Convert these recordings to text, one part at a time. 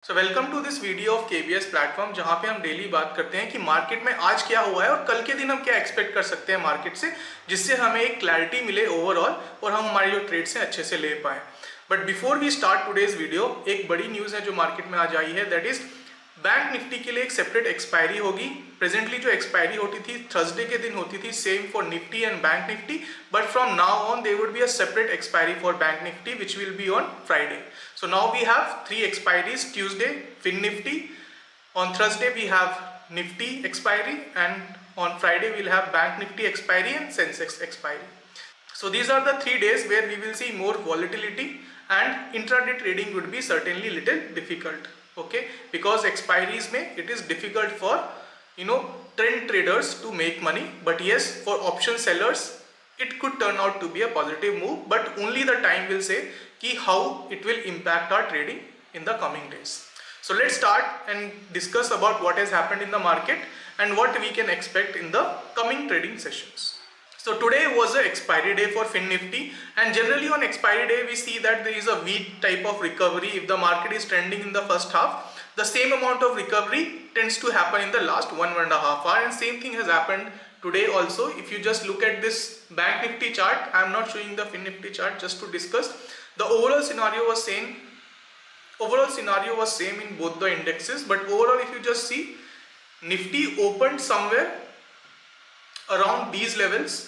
So welcome to this video of KBS platform, जहां पे हम डेली बात करते हैं कि मार्केट में आज क्या हुआ है और कल के दिन हम क्या एक्सपेक्ट कर सकते हैं मार्केट से, जिससे हमें एक क्लैरिटी मिले ओवरऑल और हम हमारे जो ट्रेड्स हैं अच्छे से ले पाएं। But before we start today's video, एक बड़ी न्यूज़ है जो मार्केट में आज आई है, दैट इज बैंक निफ्टी के लिए एक सेपरेट एक्सपायरी होगी। प्रेजेंटली जो एक्सपायरी होती थी थर्सडे के दिन होती थी, same for Nifty and bank Nifty, but from now on their would be a separate expiry for bank Nifty which will be on Friday. So now we have three expiries: Tuesday fin nifty, on Thursday we have nifty expiry, and on Friday we'll have bank nifty expiry and sensex expiry. So these are the 3 days where we will see more volatility, and intraday trading would be certainly little difficult, okay, because expiries mein it is difficult for trend traders to make money. But yes, for option sellers it could turn out to be a positive move, but only the time will say ki how it will impact our trading in the coming days. So let's start and discuss about what has happened in the market and what we can expect in the coming trading sessions. So today was the expiry day for fin nifty, and generally on expiry day we see that there is a V type of recovery. If the market is trending in the first half, the same amount of recovery tends to happen in the last 1.5 hours, and same thing has happened today also. If you just look at this bank nifty chart, I am not showing the fin nifty chart just to discuss. The overall scenario was same. Overall scenario was same in both the indexes, but overall if you just see, nifty opened somewhere around these levels,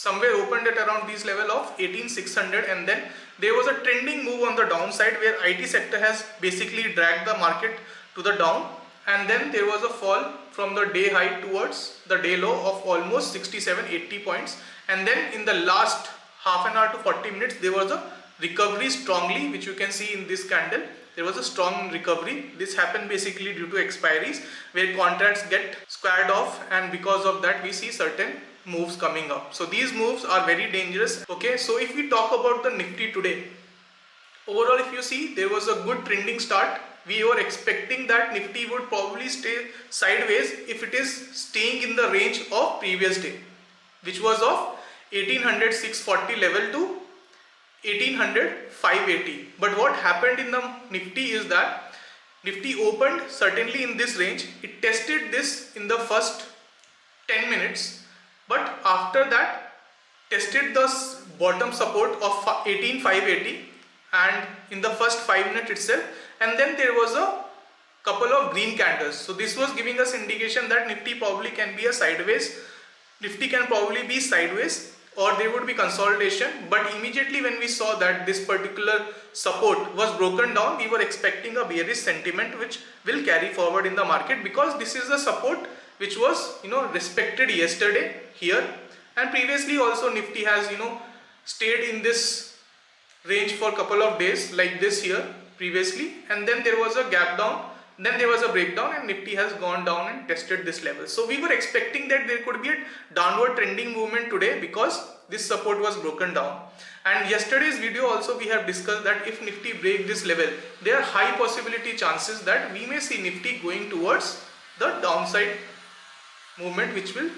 opened at around this level of 18,600, and then there was a trending move on the downside where IT sector has basically dragged the market to the down, and then there was a fall from the day high towards the day low of almost 67-80 points, and then in the last half an hour to 40 minutes there was a recovery strongly, which you can see in this candle. There was a strong recovery. This happened basically due to expiries where contracts get squared off, and because of that we see certain moves coming up. So these moves are very dangerous. Okay, so if we talk about the Nifty today, overall if you see, there was a good trending start. We were expecting that Nifty would probably stay sideways if it is staying in the range of previous day, which was of 1800-640 level to 1800-580. But what happened in the Nifty is that Nifty opened certainly in this range. It tested this in the first 10 minutes, but after that tested the bottom support of 18,580 and in the first 5 minutes itself, and then there was a couple of green candles. So this was giving us indication that Nifty probably can be a sideways. Nifty can probably be sideways, or there would be consolidation. But immediately when we saw that this particular support was broken down, we were expecting a bearish sentiment which will carry forward in the market, because this is the support which was respected yesterday here, and previously also Nifty has stayed in this range for a couple of days like this here previously, and then there was a gap down, then there was a breakdown, and Nifty has gone down and tested this level. So we were expecting that there could be a downward trending movement today because this support was broken down. And yesterday's video also we have discussed that if Nifty break this level, there are high possibility chances that we may see Nifty going towards the downside movement, which will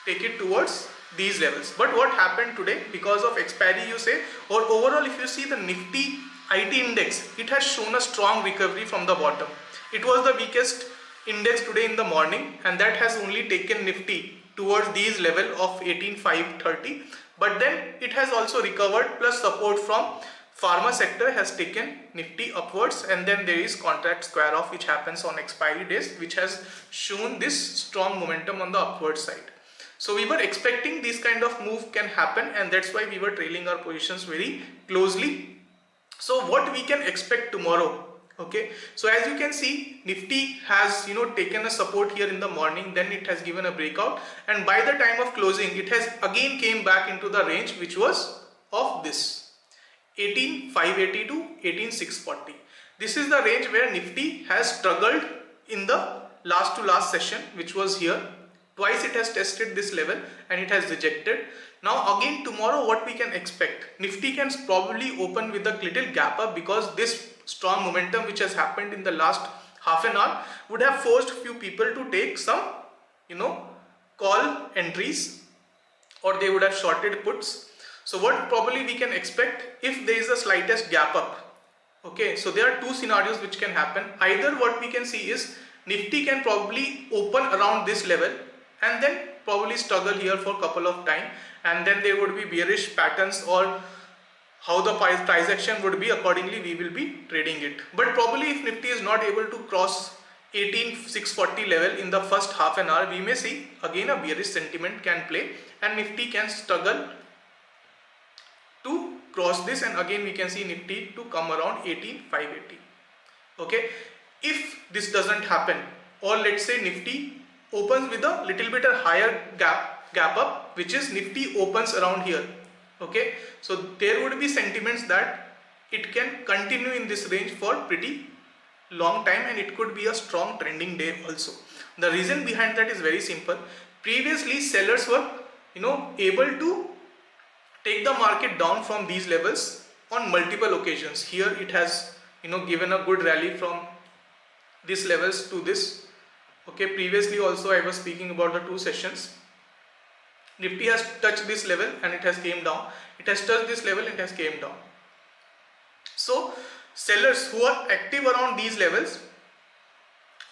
take it towards these levels. But what happened today because of expiry, you say, or overall if you see the Nifty IT index, it has shown a strong recovery from the bottom. It was the weakest index today in the morning, and that has only taken Nifty towards these level of 18,530, but then it has also recovered, plus support from pharma sector has taken Nifty upwards, and then there is contract square off which happens on expiry days, which has shown this strong momentum on the upward side. So we were expecting this kind of move can happen, and that's why we were trailing our positions very closely. So what we can expect tomorrow? Okay, so as you can see, Nifty has taken a support here in the morning, then it has given a breakout, and by the time of closing it has again came back into the range which was of this 18,580 to 18,640. This is the range where Nifty has struggled in the last to last session, which was here. Twice it has tested this level and it has rejected. Now again tomorrow what we can expect? Nifty can probably open with a little gap up, because this strong momentum which has happened in the last half an hour would have forced few people to take some call entries, or they would have shorted puts. So what probably we can expect, if there is the slightest gap up, Okay, so there are two scenarios which can happen. Either what we can see is Nifty can probably open around this level and then probably struggle here for a couple of time, and then there would be bearish patterns, or how the price action would be, accordingly we will be trading it. But probably if Nifty is not able to cross 18640 level in the first half an hour, we may see again a bearish sentiment can play and Nifty can struggle to cross this, and again we can see Nifty to come around 18580. Okay, if this doesn't happen, or let's say Nifty opens with a little bit higher gap up, which is Nifty opens around here. Okay, so there would be sentiments that it can continue in this range for pretty long time, and it could be a strong trending day also. The reason behind that is very simple. Previously sellers were able to take the market down from these levels on multiple occasions. Here it has given a good rally from these levels to this. Okay, previously also I was speaking about the 2 sessions. Nifty has touched this level and it has came down. It has touched this level and it has came down. So sellers who are active around these levels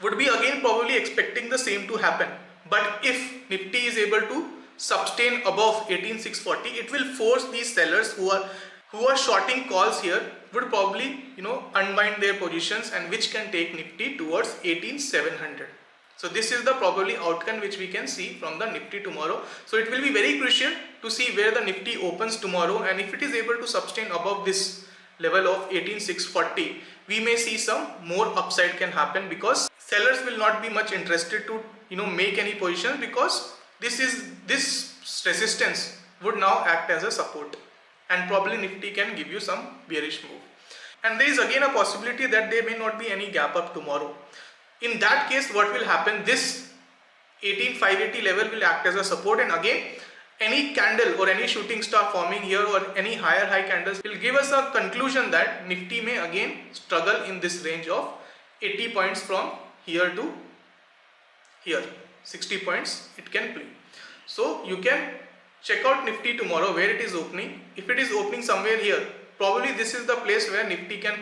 would be again probably expecting the same to happen. But if Nifty is able to sustain above 18640, it will force these sellers who are shorting calls here would probably unwind their positions, and which can take Nifty towards 18700. So this is the probably outcome which we can see from the Nifty tomorrow. So it will be very crucial to see where the Nifty opens tomorrow, and if it is able to sustain above this level of 18640, we may see some more upside can happen, because sellers will not be much interested to make any positions, because this resistance would now act as a support, and probably Nifty can give you some bearish move. And there is again a possibility that there may not be any gap up tomorrow. In that case, what will happen, this 18580 level will act as a support, and again any candle or any shooting star forming here or any higher high candles will give us a conclusion that Nifty may again struggle in this range of 80 points from here to here. 60 points it can play. So you can check out Nifty tomorrow where it is opening. If it is opening somewhere here, probably this is the place where Nifty can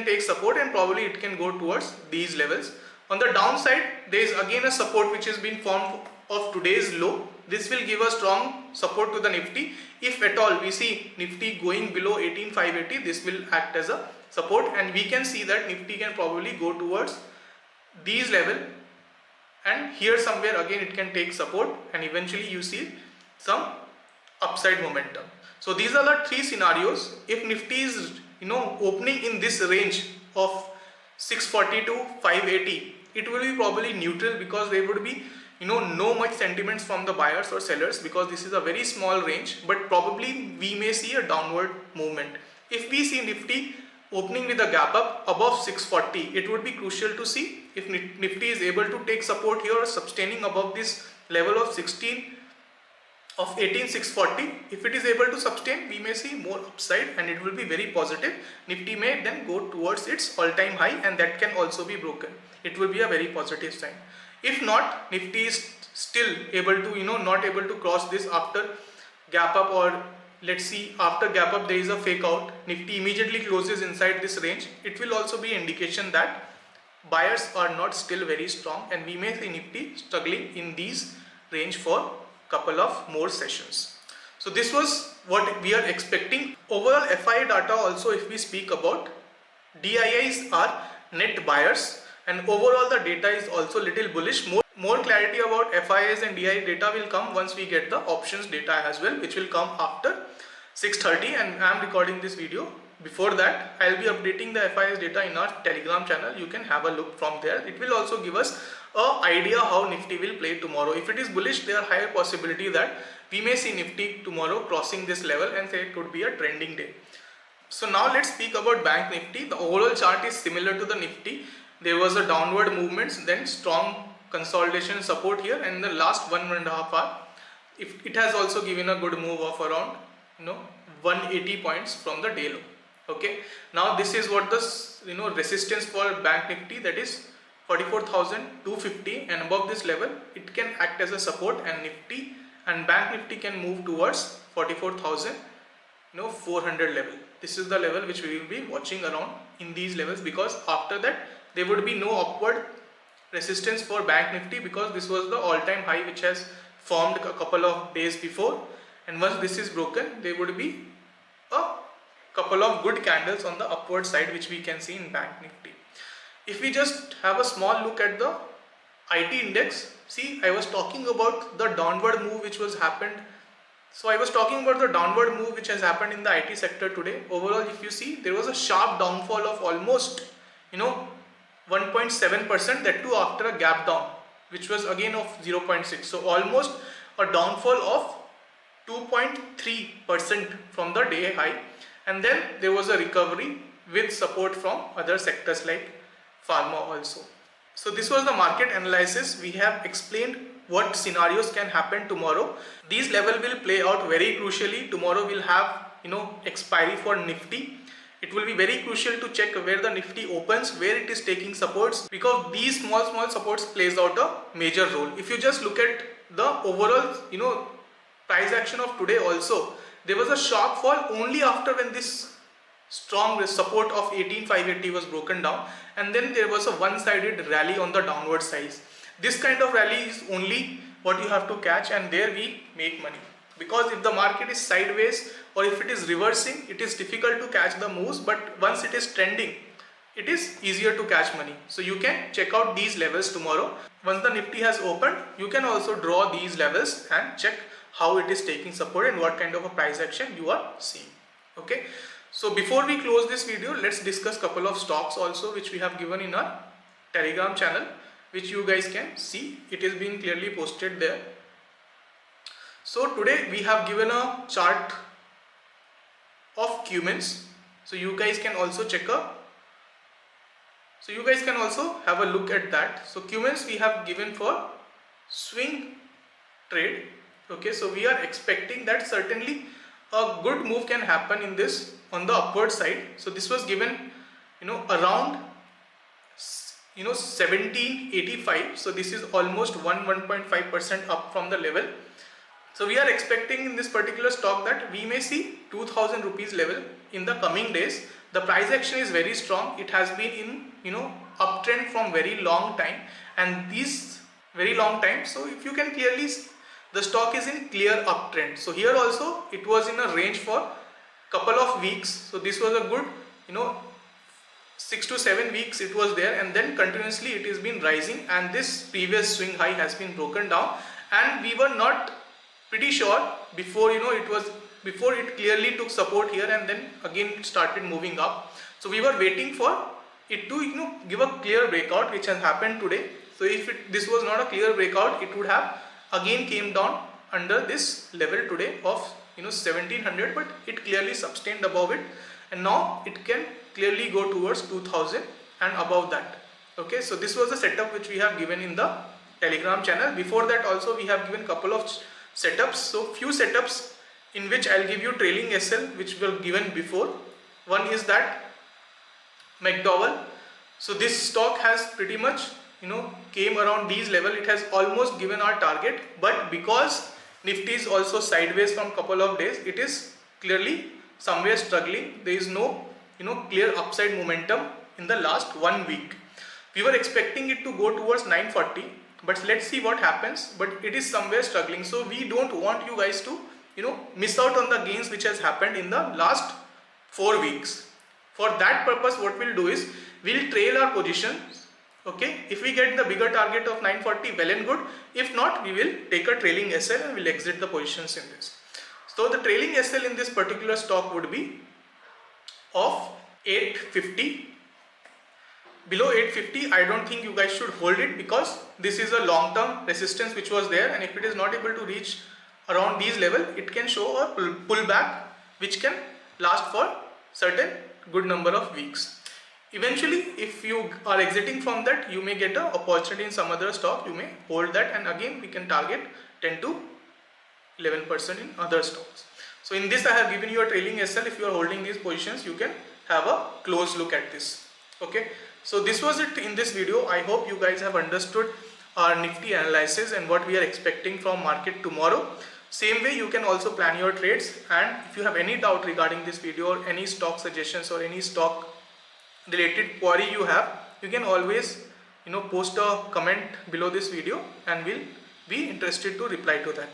take support, and probably it can go towards these levels. On the downside, there is again a support which has been formed of today's low. This will give a strong support to the Nifty. If at all we see Nifty going below 18580, this will act as a support, and we can see that Nifty can probably go towards these level, and here somewhere again it can take support, and eventually you see some upside momentum. So these are the 3 scenarios. If Nifty is opening in this range of 640 to 580, it will be probably neutral, because there would be no much sentiments from the buyers or sellers, because this is a very small range, but probably we may see a downward movement. If we see Nifty opening with a gap up above 640, it would be crucial to see if Nifty is able to take support here or sustaining above this level of 18640. If it is able to sustain, we may see more upside, and it will be very positive. Nifty may then go towards its all-time high, and that can also be broken. It will be a very positive sign. If not, Nifty is still able to not able to cross this after gap up, or let's see after gap up there is a fake out, Nifty immediately closes inside this range, it will also be indication that buyers are not still very strong, and we may see Nifty struggling in these range for couple of more sessions. So this was what we are expecting. Overall FIA data also, if we speak about, DIIs are net buyers, and overall the data is also little bullish. More clarity about FIAs and DII data will come once we get the options data as well, which will come after 6:30, and I am recording this video. Before that, I will be updating the FIAs data in our Telegram channel. You can have a look from there. It will also give us an idea how Nifty will play tomorrow. If it is bullish, there are higher possibility that we may see Nifty tomorrow crossing this level, and say it could be a trending day. So now let's speak about Bank Nifty. The overall chart is similar to the Nifty. There was a downward movement, then strong consolidation support here, and in the last 1.5 hour, it has also given a good move of around 180 points from the day low. Okay, now this is what the resistance for Bank Nifty, that is 44,250, and above this level it can act as a support, and Bank Nifty can move towards 44,400 level. this is the level which we will be watching around in these levels, because after that there would be no upward resistance for Bank Nifty, because this was the all-time high which has formed a couple of days before, and once this is broken there would be a couple of good candles on the upward side which we can see in Bank Nifty. If we just have a small look at the IT index, see, I was talking about the downward move which was happened. So I was talking about the downward move which has happened in the IT sector today. Overall, if you see, there was a sharp downfall of almost 1.7%, that too after a gap down which was again of 0.6. So almost a downfall of 2.3% from the day high, and then there was a recovery with support from other sectors like pharma also. So this was the market analysis. We have explained what scenarios can happen tomorrow. These levels will play out very crucially. Tomorrow we'll have expiry for Nifty. It will be very crucial to check where the Nifty opens, where it is taking supports, because these small supports plays out a major role. If you just look at the overall price action of today also, there was a sharp fall only after when this strong support of 18,580 was broken down, and then there was a one-sided rally on the downward side. This kind of rally is only what you have to catch, and there we make money, because if the market is sideways or if it is reversing, it is difficult to catch the moves, but once it is trending, it is easier to catch money. So you can check out these levels tomorrow. Once the Nifty has opened, you can also draw these levels and check how it is taking support and what kind of a price action you are seeing. Okay, so before we close this video, let's discuss couple of stocks also which we have given in our Telegram channel, which you guys can see. It is being clearly posted there. So today we have given a chart of Cummins, so you guys can also have a look at that. So Cummins we have given for swing trade. Okay, so we are expecting that certainly a good move can happen in this on the upward side. So this was given around 1785. So this is almost 1.5% up from the level. So we are expecting in this particular stock that we may see 2000 rupees level in the coming days. The price action is very strong. It has been in uptrend from very long time, and these very long time. So if you can clearly see, the stock is in clear uptrend. So here also it was in a range for couple of weeks. So this was a good 6 to 7 weeks it was there, and then continuously it has been rising, and this previous swing high has been broken down, and we were not pretty sure before before it clearly took support here and then again started moving up. So we were waiting for it to give a clear breakout, which has happened today. So if this was not a clear breakout, it would have again came down under this level today of 1700, but it clearly sustained above it, and now it can clearly go towards 2000 and above that. Okay, so this was the setup which we have given in the Telegram channel. Before that also we have given couple of setups. So few setups in which I'll give you trailing SL which were given before. One is that McDowell. So this stock has pretty much came around these level. It has almost given our target, but because Nifty is also sideways from couple of days, it is clearly somewhere struggling. There is no clear upside momentum in the last 1 week. We were expecting it to go towards 940, but let's see what happens. But it is somewhere struggling, so we don't want you guys to miss out on the gains which has happened in the last 4 weeks. For that purpose, what we'll do is we'll trail our positions. Okay, if we get the bigger target of 940, well and good. If not, we will take a trailing SL and we'll exit the positions in this. So the trailing SL in this particular stock would be of 850. Below 850, I don't think you guys should hold it, because this is a long-term resistance which was there, and if it is not able to reach around these level, it can show a pullback which can last for certain good number of weeks. Eventually, if you are exiting from that, you may get an opportunity in some other stock. You may hold that, and again we can target 10 to 11% in other stocks. So in this I have given you a trailing SL. If you are holding these positions, you can have a close look at this. Okay, so this was it in this video. I hope you guys have understood our Nifty analysis and what we are expecting from market tomorrow. Same way you can also plan your trades, and if you have any doubt regarding this video or any stock suggestions or any stock related query you have, you can always post a comment below this video and we'll be interested to reply to that.